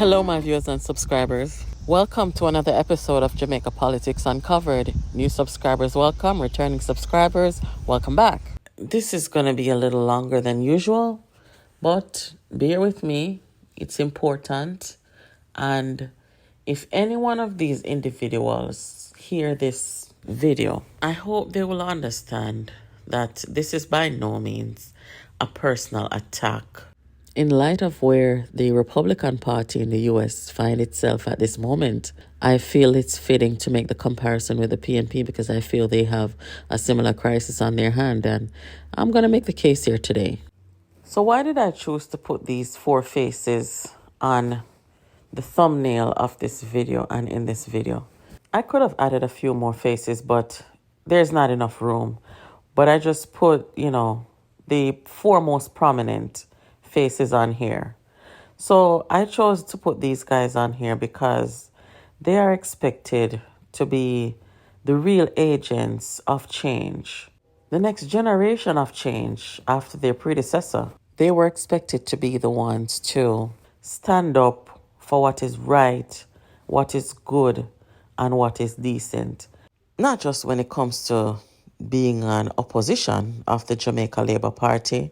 Hello, my viewers and subscribers. Welcome to another episode of Jamaica Politics Uncovered. New subscribers, welcome. Returning subscribers, welcome back. This is going to be a little longer than usual, but bear with me. It's important. And if any one of these individuals hear this video, I hope they will understand that this is by no means a personal attack. In light of where the Republican Party in the U.S. find itself at this moment, I feel it's fitting to make the comparison with the PNP because I feel they have a similar crisis on their hand, and I'm going to make the case here today. So why did I choose to put these four faces on the thumbnail of this video and in this video? I could have added a few more faces, but there's not enough room. But I just put, the four most prominent faces on here. So I chose to put these guys on here because they are expected to be the real agents of change, the next generation of change after their predecessor. They were expected to be the ones to stand up for what is right, what is good, and what is decent. Not just when it comes to being an opposition of the Jamaica Labour Party,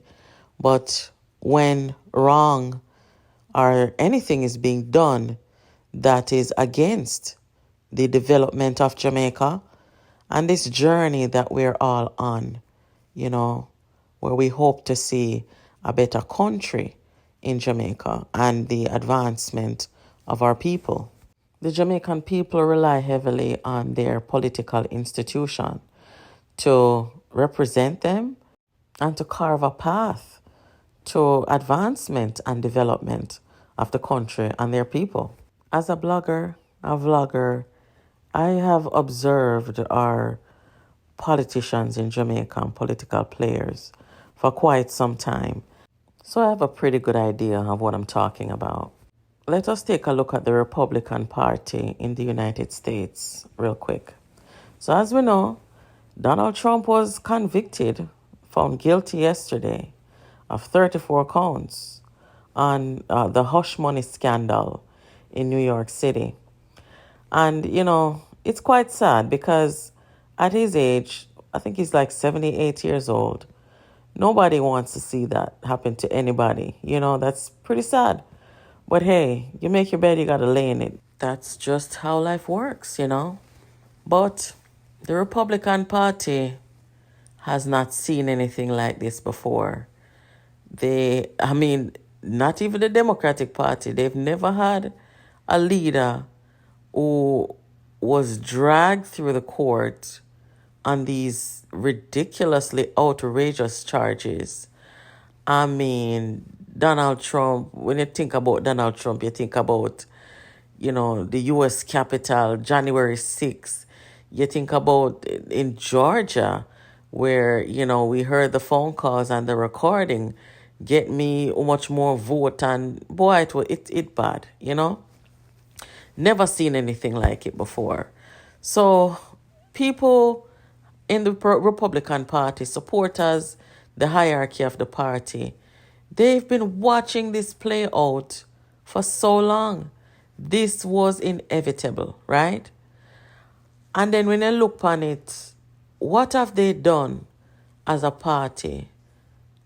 but when wrong or anything is being done that is against the development of Jamaica and this journey that we're all on, where we hope to see a better country in Jamaica and the advancement of our people. The Jamaican people rely heavily on their political institution to represent them and to carve a path to advancement and development of the country and their people. As a blogger, a vlogger, I have observed our politicians in Jamaica and political players for quite some time. So I have a pretty good idea of what I'm talking about. Let us take a look at the Republican Party in the United States real quick. So as we know, Donald Trump was convicted, found guilty yesterday of 34 counts on the hush money scandal in New York City. And, it's quite sad because at his age, I think he's like 78 years old, nobody wants to see that happen to anybody. That's pretty sad. But hey, you make your bed, you got to lay in it. That's just how life works, But the Republican Party has not seen anything like this before. Not even the Democratic Party. They've never had a leader who was dragged through the court on these ridiculously outrageous charges. Donald Trump, when you think about Donald Trump, you think about, the U.S. Capitol, January 6th. You think about in Georgia, where, we heard the phone calls and the recording, get me much more vote, and boy, it bad, Never seen anything like it before. So people in the Republican Party, supporters, the hierarchy of the party, they've been watching this play out for so long. This was inevitable, right? And then when I look on it, what have they done as a party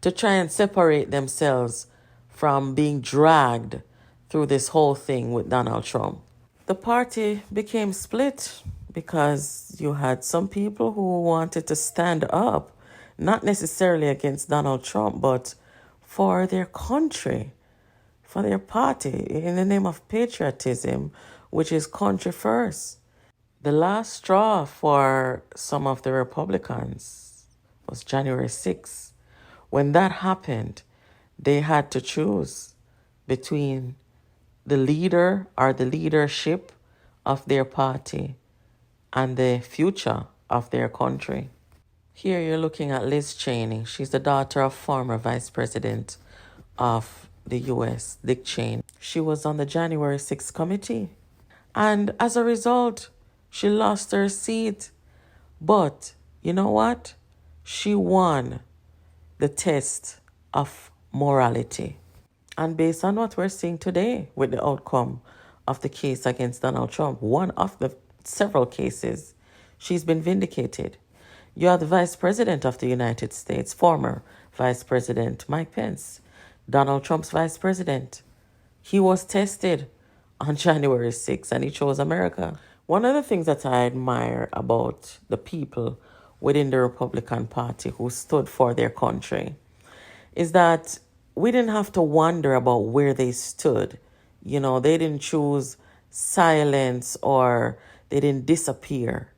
to try and separate themselves from being dragged through this whole thing with Donald Trump? The party became split because you had some people who wanted to stand up, not necessarily against Donald Trump, but for their country, for their party, in the name of patriotism, which is country first. The last straw for some of the Republicans was January 6th. When that happened, they had to choose between the leader or the leadership of their party and the future of their country. Here you're looking at Liz Cheney. She's the daughter of former Vice President of the U.S., Dick Cheney. She was on the January 6th committee. And as a result, she lost her seat. But you know what? She won the test of morality. And based on what we're seeing today with the outcome of the case against Donald Trump, one of the several cases, she's been vindicated. You are the Vice President of the United States, former Vice President Mike Pence, Donald Trump's Vice President. He was tested on January 6th and he chose America. One of the things that I admire about the people within the Republican Party who stood for their country is that we didn't have to wonder about where they stood. You know, they didn't choose silence or they didn't disappear.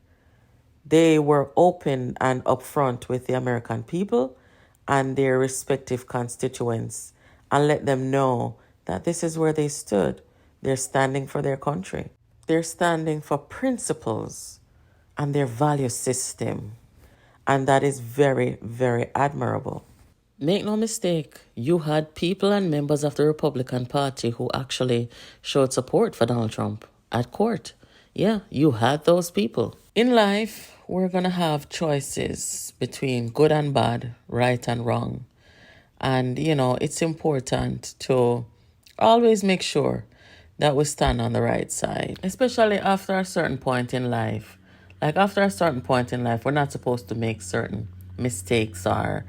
They were open and upfront with the American people and their respective constituents and let them know that this is where they stood. They're standing for their country. They're standing for principles and their value system. And that is very, very admirable. Make no mistake, you had people and members of the Republican Party who actually showed support for Donald Trump at court. Yeah, you had those people. In life, we're going to have choices between good and bad, right and wrong. And, you know, it's important to always make sure that we stand on the right side, especially after a certain point in life. Like after a certain point in life, we're not supposed to make certain mistakes or,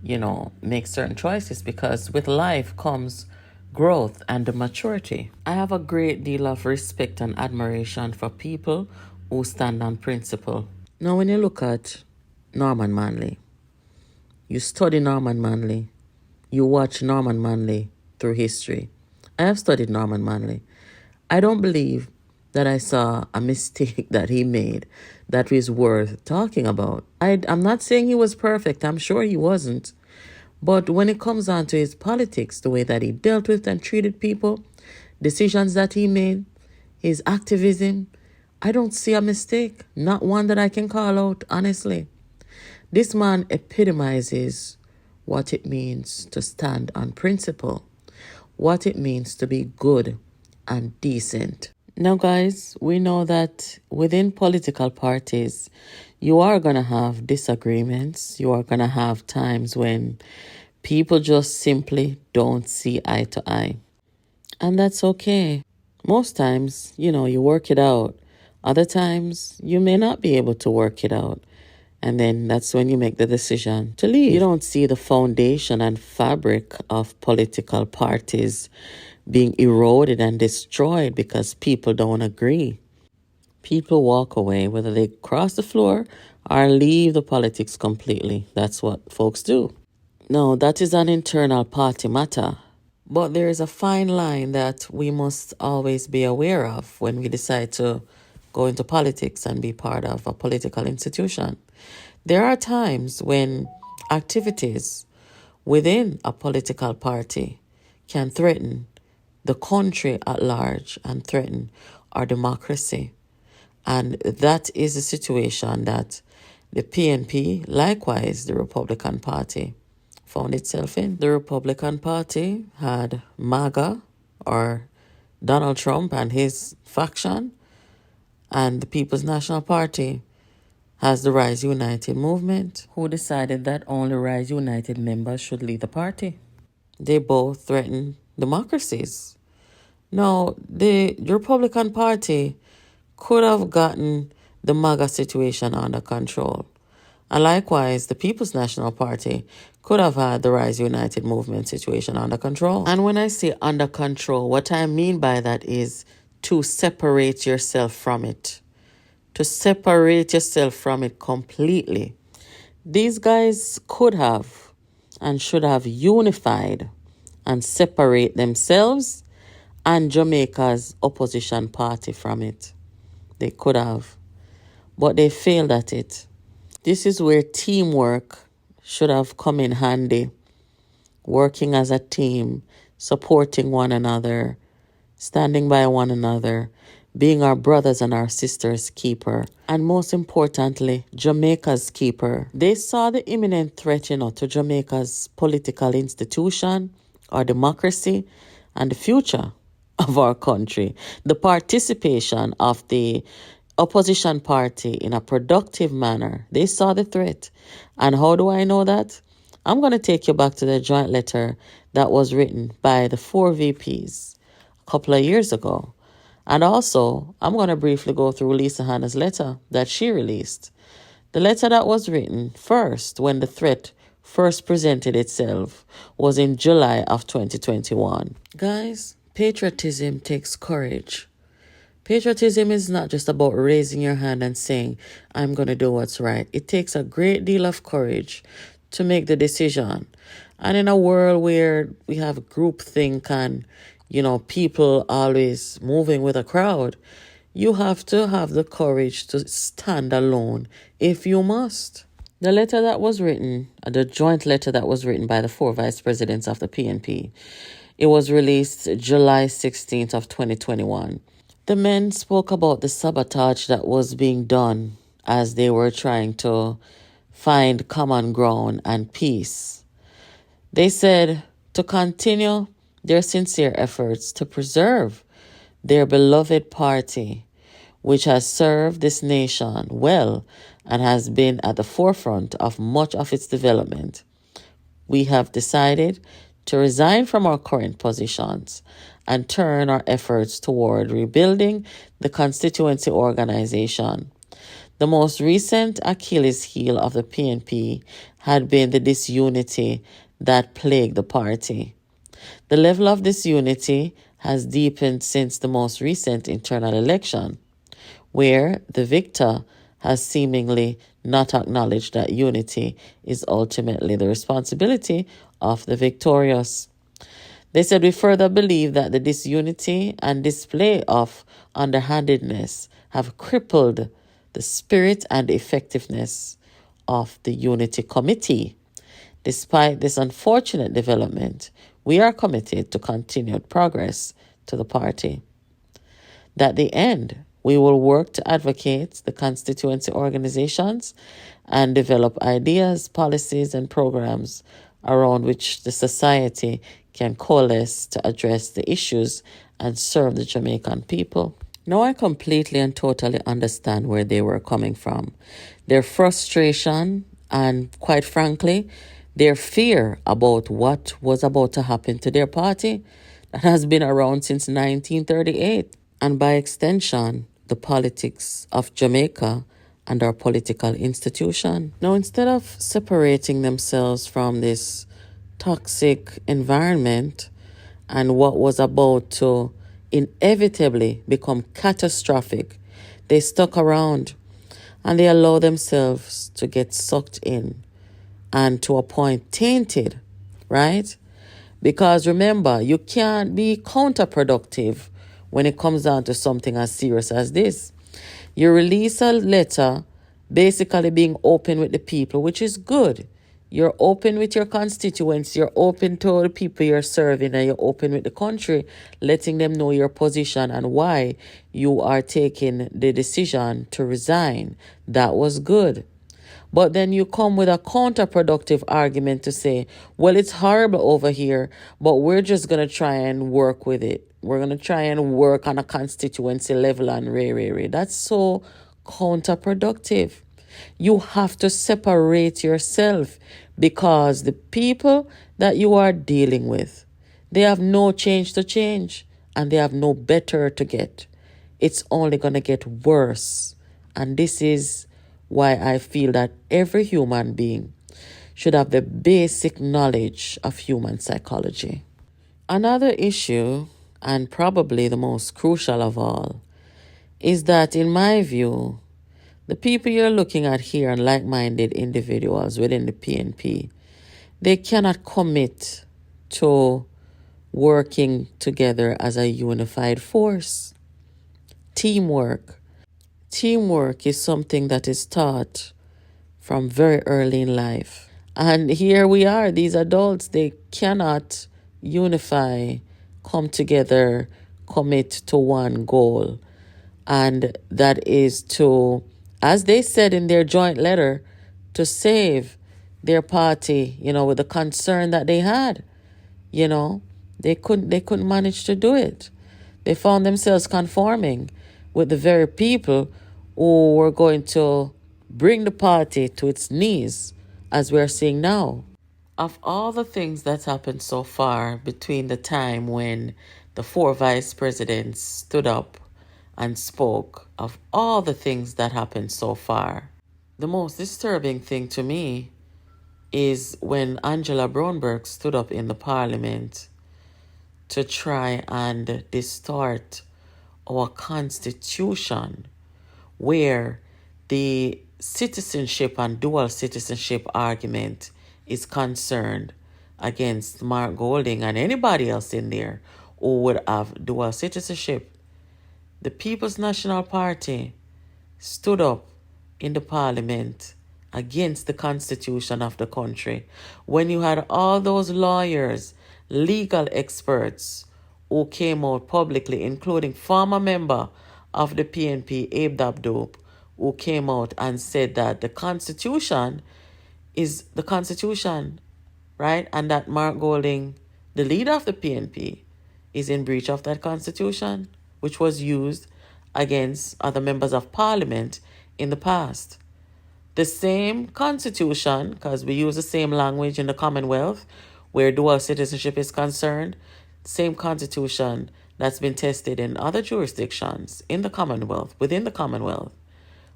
you know, make certain choices because with life comes growth and maturity. I have a great deal of respect and admiration for people who stand on principle. Now, when you look at Norman Manley, you study Norman Manley, you watch Norman Manley through history. I have studied Norman Manley. I don't believe that I saw a mistake that he made that is worth talking about. I'm not saying he was perfect. I'm sure he wasn't. But when it comes on to his politics, the way that he dealt with and treated people, decisions that he made, his activism, I don't see a mistake. Not one that I can call out, honestly. This man epitomizes what it means to stand on principle, what it means to be good and decent. Now, guys, we know that within political parties, you are going to have disagreements. You are going to have times when people just simply don't see eye to eye. And that's okay. Most times, you know, you work it out. Other times, you may not be able to work it out. And then that's when you make the decision to leave. You don't see the foundation and fabric of political parties being eroded and destroyed because people don't agree. People walk away, whether they cross the floor or leave the politics completely. That's what folks do. No, that is an internal party matter. But there is a fine line that we must always be aware of when we decide to go into politics and be part of a political institution. There are times when activities within a political party can threaten the country at large and threaten our democracy. And that is the situation that the PNP, likewise the Republican Party, found itself in. The Republican Party had MAGA, or Donald Trump and his faction, and the People's National Party has the Rise United movement, who decided that only Rise United members should lead the party. They both threaten democracies. Now, the Republican Party could have gotten the MAGA situation under control. And likewise, the People's National Party could have had the Rise United movement situation under control. And when I say under control, what I mean by that is to separate yourself from it. To separate yourself from it completely. These guys could have and should have unified and separate themselves and Jamaica's opposition party from it. They could have, but they failed at it. This is where teamwork should have come in handy. Working as a team, supporting one another, standing by one another, being our brothers and our sisters' keeper, and most importantly, Jamaica's keeper. They saw the imminent threat, to Jamaica's political institution, our democracy, and the future of our country. The participation of the opposition party in a productive manner. They saw the threat. And how do I know that? I'm going to take you back to the joint letter that was written by the four VPs a couple of years ago. And also, I'm going to briefly go through Lisa Hanna's letter that she released. The letter that was written first when the threat first presented itself was in July of 2021. Guys, patriotism takes courage. Patriotism is not just about raising your hand and saying, I'm going to do what's right. It takes a great deal of courage to make the decision. And in a world where we have groupthink and, people always moving with a crowd, you have to have the courage to stand alone if you must. The letter that was written, the joint letter that was written by the four vice presidents of the PNP, it was released July 16th of 2021. The men spoke about the sabotage that was being done as they were trying to find common ground and peace. They said to continue their sincere efforts to preserve their beloved party, which has served this nation well and has been at the forefront of much of its development. We have decided to resign from our current positions and turn our efforts toward rebuilding the constituency organization. The most recent Achilles heel of the PNP had been the disunity that plagued the party. The level of disunity has deepened since the most recent internal election, where the victor has seemingly not acknowledged that unity is ultimately the responsibility of the victorious. They said, we further believe that the disunity and display of underhandedness have crippled the spirit and effectiveness of the Unity Committee. Despite this unfortunate development, we are committed to continued progress to the party. At the end, we will work to advocate the constituency organizations and develop ideas, policies, and programs around which the society can coalesce to address the issues and serve the Jamaican people. Now I completely and totally understand where they were coming from. Their frustration and, quite frankly, their fear about what was about to happen to their party that has been around since 1938. And by extension, the politics of Jamaica and our political institution. Now, instead of separating themselves from this toxic environment and what was about to inevitably become catastrophic, they stuck around and they allowed themselves to get sucked in and to a point tainted, right? Because remember, you can't be counterproductive when it comes down to something as serious as this. You release a letter basically being open with the people, which is good. You're open with your constituents, you're open to the people you're serving, and you're open with the country, letting them know your position and why you are taking the decision to resign. That was good. But then you come with a counterproductive argument to say, well, it's horrible over here, but we're just going to try and work with it. We're going to try and work on a constituency level and ray. That's so counterproductive. You have to separate yourself because the people that you are dealing with, they have no change to change and they have no better to get. It's only going to get worse. And this is why I feel that every human being should have the basic knowledge of human psychology. Another issue, and probably the most crucial of all, is that in my view, the people you're looking at here and like-minded individuals within the PNP, they cannot commit to working together as a unified force. Teamwork is something that is taught from very early in life. And here we are, these adults, they cannot unify, come together, commit to one goal. And that is to, as they said in their joint letter, to save their party, with the concern that they had. They couldn't manage to do it. They found themselves conforming with the very people who were going to bring the party to its knees, as we're seeing now. Of all the things that's happened so far between the time when the four vice presidents stood up and spoke, of all the things that happened so far, the most disturbing thing to me is when Angela Brownberg stood up in the parliament to try and distort our constitution, where the citizenship and dual citizenship argument is concerned against Mark Golding and anybody else in there who would have dual citizenship. The People's National Party stood up in the parliament against the constitution of the country when you had all those lawyers, legal experts who came out publicly, including former member of the PNP, Abe Dabdoop, who came out and said that the constitution is the constitution, right? And that Mark Golding, the leader of the PNP, is in breach of that constitution, which was used against other members of parliament in the past. The same constitution, because we use the same language in the Commonwealth where dual citizenship is concerned, same constitution that's been tested in other jurisdictions in the Commonwealth, within the Commonwealth,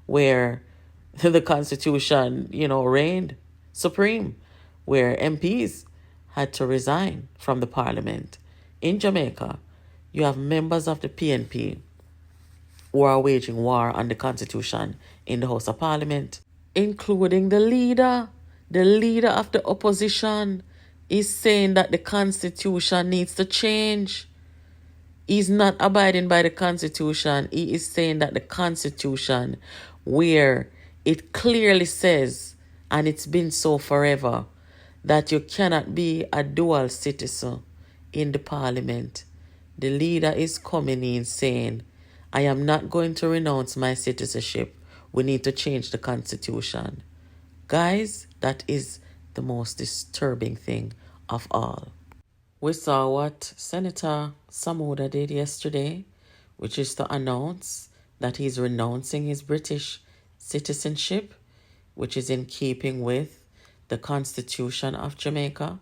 where the constitution, reigned supreme, where MPs had to resign from the parliament. In Jamaica, you have members of the PNP who are waging war on the constitution in the House of Parliament, including the leader. The leader of the opposition is saying that the constitution needs to change. He's not abiding by the constitution. He is saying that the constitution, where it clearly says, and it's been so forever, that you cannot be a dual citizen in the parliament. The leader is coming in saying, I am not going to renounce my citizenship. We need to change the constitution. Guys, that is the most disturbing thing of all. We saw what Senator Samoda did yesterday, which is to announce that he's renouncing his British citizenship, which is in keeping with the Constitution of Jamaica.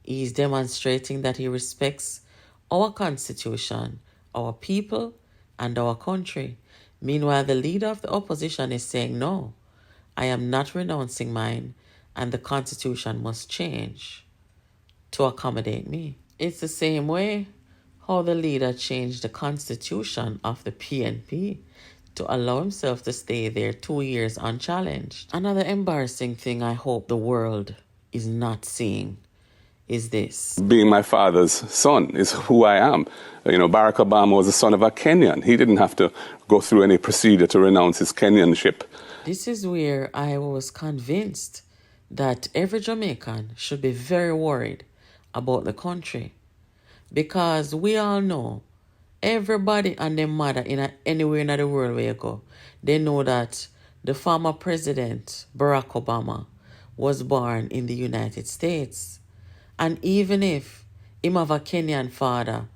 He's demonstrating that he respects our Constitution, our people, and our country. Meanwhile, the leader of the opposition is saying, no, I am not renouncing mine, and the Constitution must change to accommodate me. It's the same way how the leader changed the constitution of the PNP to allow himself to stay there 2 years unchallenged. Another embarrassing thing I hope the world is not seeing is this. Being my father's son is who I am. Barack Obama was the son of a Kenyan. He didn't have to go through any procedure to renounce his Kenyanship. This is where I was convinced that every Jamaican should be very worried about the country, because we all know everybody and their mother anywhere in the world where you go, they know that the former president Barack Obama was born in the United States, and even if him have a Kenyan father,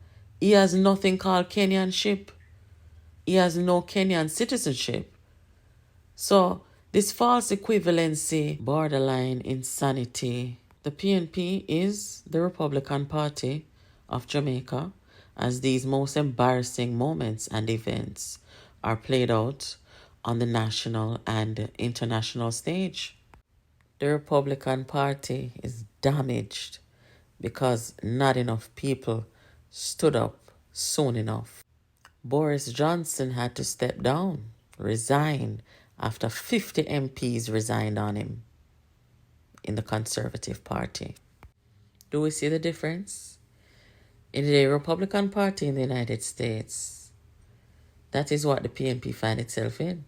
he has nothing called Kenyanship. He has no Kenyan citizenship. So this false equivalency, borderline insanity. The PNP is the Republican Party of Jamaica, as these most embarrassing moments and events are played out on the national and international stage. The Republican Party is damaged because not enough people stood up soon enough. Boris Johnson had to step down, resign, after 50 MPs resigned on him in the Conservative Party. Do we see the difference? In the Republican Party in the United States, that is what the PNP find itself in.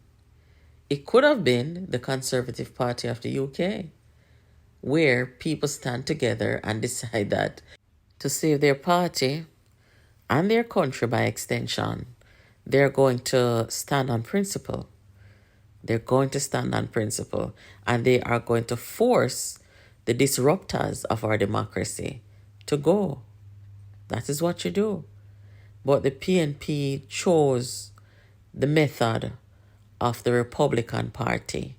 It could have been the Conservative Party of the UK, where people stand together and decide that to save their party and their country by extension, they're going to stand on principle. They're going to stand on principle, and they are going to force the disruptors of our democracy to go. That is what you do. But the PNP chose the method of the Republican Party,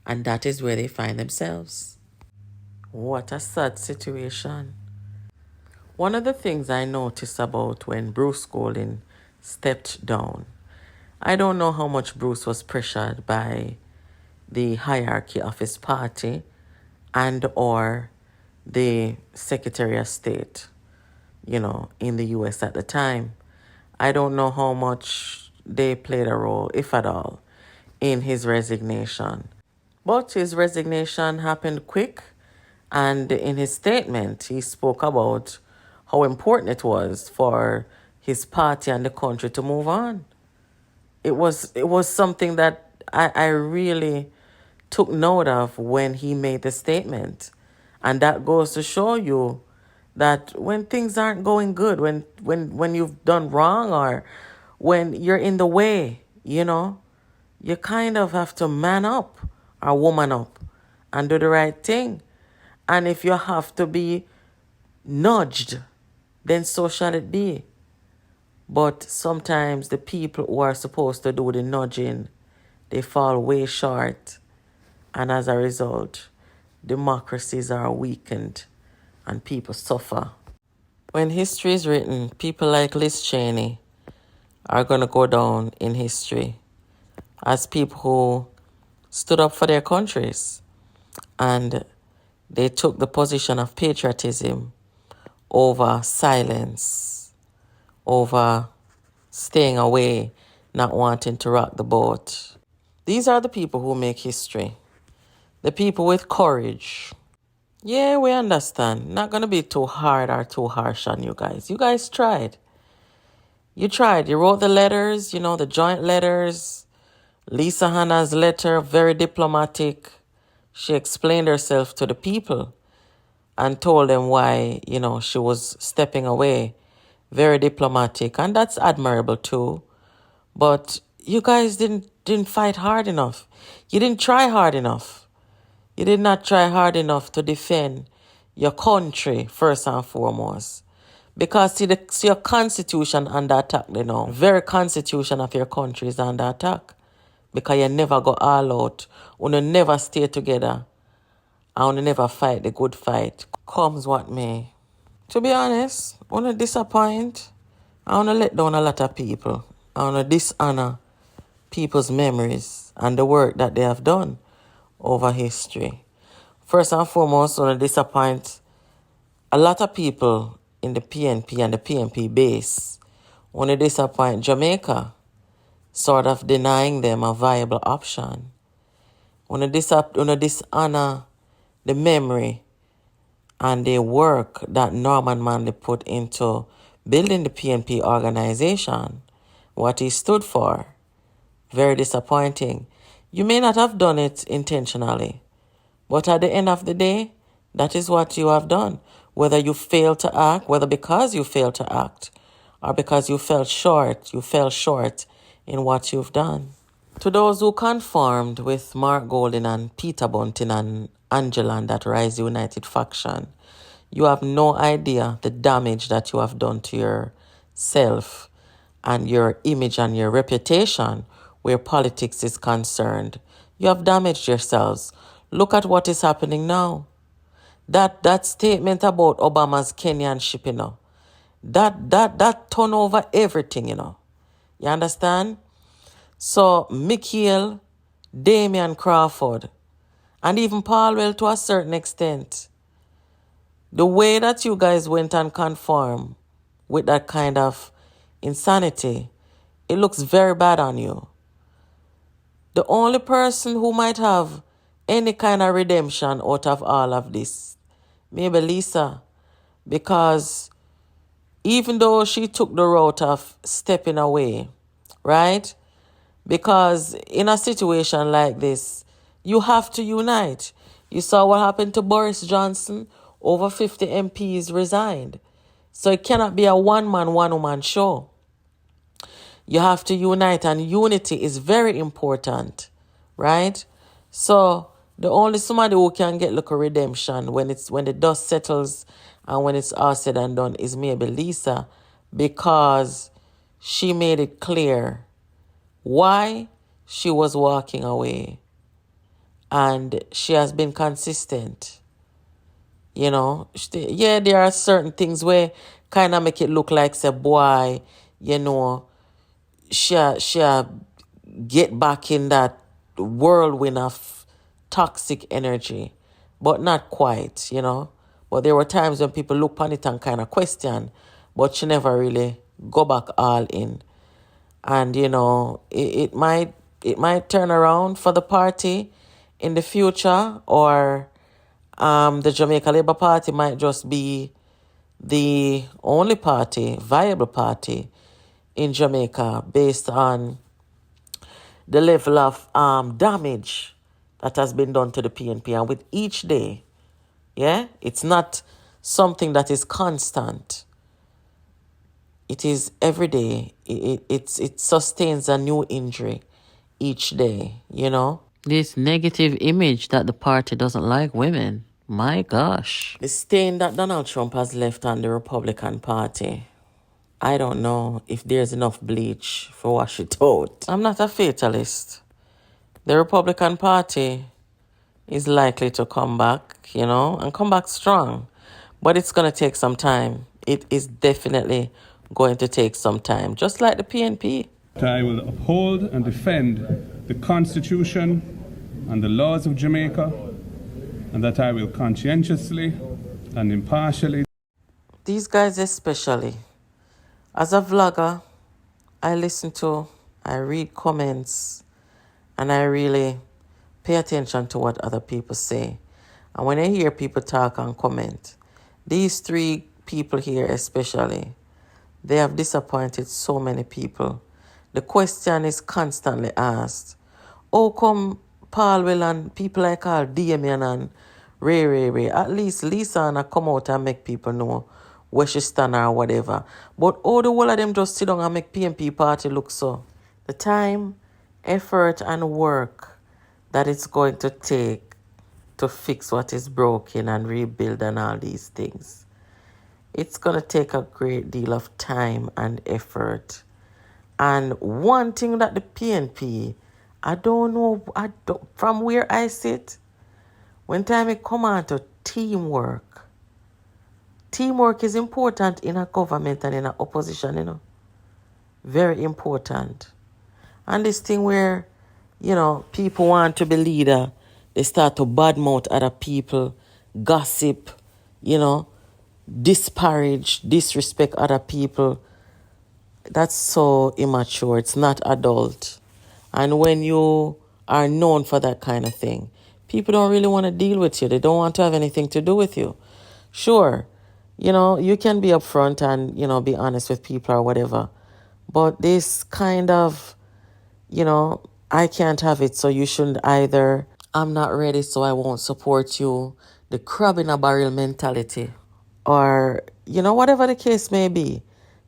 and that is where they find themselves. What a sad situation. One of the things I noticed about when Bruce Golding stepped down, I don't know how much Bruce was pressured by the hierarchy of his party and or the Secretary of State, in the US at the time. I don't know how much they played a role, if at all, in his resignation. But his resignation happened quick, and in his statement, he spoke about how important it was for his party and the country to move on. It was something that I really took note of when he made the statement. And that goes to show you that when things aren't going good, when you've done wrong or when you're in the way, you kind of have to man up or woman up and do the right thing. And if you have to be nudged, then so shall it be. But sometimes the people who are supposed to do the nudging, they fall way short. And as a result, democracies are weakened and people suffer. When history is written, people like Liz Cheney are going to go down in history as people who stood up for their countries and they took the position of patriotism over silence, over staying away, not wanting to rock the boat. These are the people who make history. The people with courage. Yeah, we understand. Not going to be too hard or too harsh on you guys. You guys tried. You tried. You wrote the letters, the joint letters. Lisa Hanna's letter, very diplomatic. She explained herself to the people and told them why, she was stepping away. Very diplomatic. And that's admirable too. But you guys didn't fight hard enough. You didn't try hard enough. You did not try hard enough to defend your country first and foremost. Because see your constitution under attack, Very constitution of your country is under attack. Because you never go all out. You never stay together. And you never fight the good fight. Comes what may. To be honest, I want to disappoint. I want to let down a lot of people. I want to dishonor people's memories and the work that they have done over history. First and foremost, I want to disappoint a lot of people in the PNP and the PNP base. I want to disappoint Jamaica, sort of denying them a viable option. I want to dishonor the memory and the work that Norman Manley put into building the PNP organization, what he stood for. Very disappointing. You may not have done it intentionally, but at the end of the day, that is what you have done. Whether you failed to act, whether because you failed to act, or because you fell short in what you've done. To those who conformed with Mark Golding and Peter Bunting and Angela and that Rise United faction, you have no idea the damage that you have done to yourself and your image and your reputation where politics is concerned. You have damaged yourselves. Look at what is happening now. That statement about Obama's Kenyan ship, that turn over everything, You understand? So Mikhail, Damian Crawford, and even Paulwell to a certain extent, the way that you guys went and conform with that kind of insanity, it looks very bad on you. The only person who might have any kind of redemption out of all of this, maybe Lisa, because even though she took the route of stepping away, right? Because in a situation like this, you have to unite. You saw what happened to Boris Johnson. Over 50 MPs resigned. So it cannot be a one-man, one-woman show. You have to unite, and unity is very important, right? So the only somebody who can get like a redemption when the dust settles and when it's all said and done is maybe Lisa, because she made it clear why she was walking away, and she has been consistent. You know, yeah, there are certain things where kind of make it look like, say, boy, you know, she get back in that whirlwind of toxic energy, but not quite, you know. But there were times when people look upon it and kind of question, but she never really go back all in. And you know, it might turn around for the party in the future, or the Jamaica Labour Party might just be the only party, viable party in Jamaica based on the level of damage that has been done to the PNP. And with each day, yeah, it's not something that is constant. It is every day. It sustains a new injury each day, you know? This negative image that the party doesn't like women. My gosh. The stain that Donald Trump has left on the Republican Party. I don't know if there's enough bleach for wash it out. I'm not a fatalist. The Republican Party is likely to come back, you know, and come back strong. But it's going to take some time. It is definitely going to take some time, just like the PNP. I will uphold and defend the Constitution and the laws of Jamaica, and that I will conscientiously and impartially. These guys especially. As a vlogger, I read comments, and I really pay attention to what other people say. And when I hear people talk and comment, these three people here especially, they have disappointed so many people. The question is constantly asked, how come Paul Will and people like Damien and Ray, at least Lisa and come out and make people know where she stand or whatever. But all the whole of them just sit down and make PNP party look so. The time, effort and work that it's going to take to fix what is broken and rebuild and all these things. It's going to take a great deal of time and effort. And one thing that the PNP, from where I sit, when time it come on to teamwork is important in a government and in an opposition, you know. Very important. And this thing where, you know, people want to be leader, they start to badmouth other people, gossip, you know, disparage, disrespect other people. That's so immature. It's not adult. And when you are known for that kind of thing, people don't really want to deal with you. They don't want to have anything to do with you. Sure, you know, you can be upfront and, you know, be honest with people or whatever. But this kind of, you know, I can't have it, so you shouldn't either. I'm not ready, so I won't support you. The crab in a barrel mentality. Or, you know, whatever the case may be.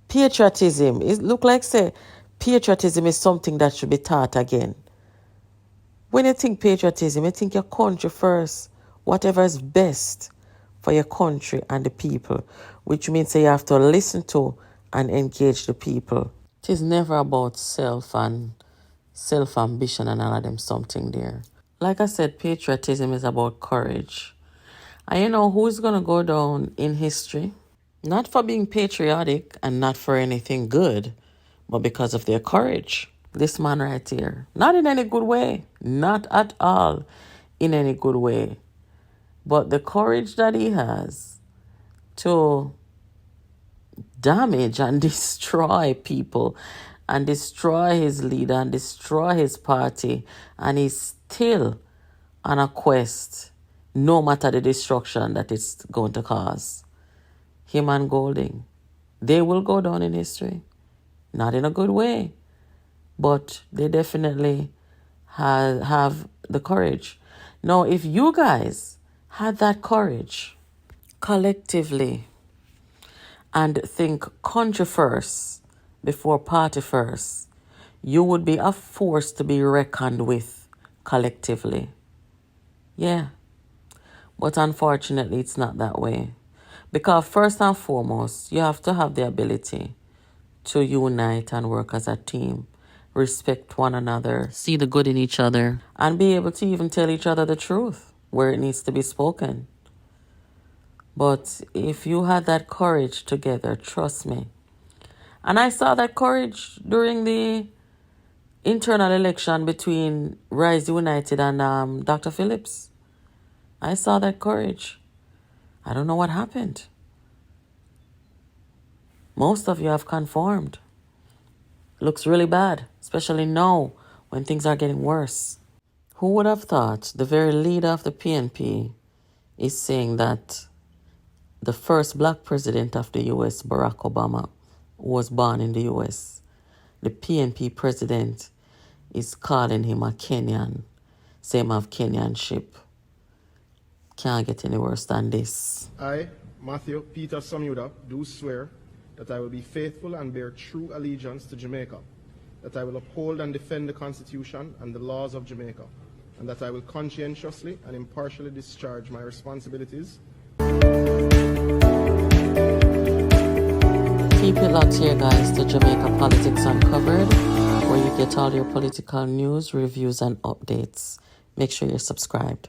Patriotism. It look like, say, patriotism is something that should be taught again. When you think patriotism, you think your country first. Whatever is best for your country and the people. Which means that you have to listen to and engage the people. It is never about self and self-ambition and all of them something there. Like I said, patriotism is about courage. And you know who is going to go down in history? Not for being patriotic and not for anything good, but because of their courage. This man right here. Not in any good way. Not at all in any good way. But the courage that he has to damage and destroy people and destroy his leader and destroy his party, and he's still on a quest, no matter the destruction that it's going to cause. Him and Golding, they will go down in history. Not in a good way, but they definitely have the courage. Now, if you guys had that courage collectively and think country first before party first, you would be a force to be reckoned with collectively. Yeah. But unfortunately, it's not that way. Because first and foremost, you have to have the ability to unite and work as a team, respect one another, see the good in each other, and be able to even tell each other the truth where it needs to be spoken. But if you had that courage together, trust me. And I saw that courage during the internal election between Rise United and Dr. Phillips. I saw that courage. I don't know what happened. Most of you have conformed. Looks really bad, especially now when things are getting worse. Who would have thought the very leader of the PNP is saying that the first black president of the US, Barack Obama, was born in the US. The PNP president is calling him a Kenyan, same of Kenyanship. Can't get any worse than this. I, Matthew Peter Samuda, do swear that I will be faithful and bear true allegiance to Jamaica, that I will uphold and defend the Constitution and the laws of Jamaica, and that I will conscientiously and impartially discharge my responsibilities. Keep it locked here, guys, to Jamaica Politics Uncovered, where you get all your political news, reviews, and updates. Make sure you're subscribed.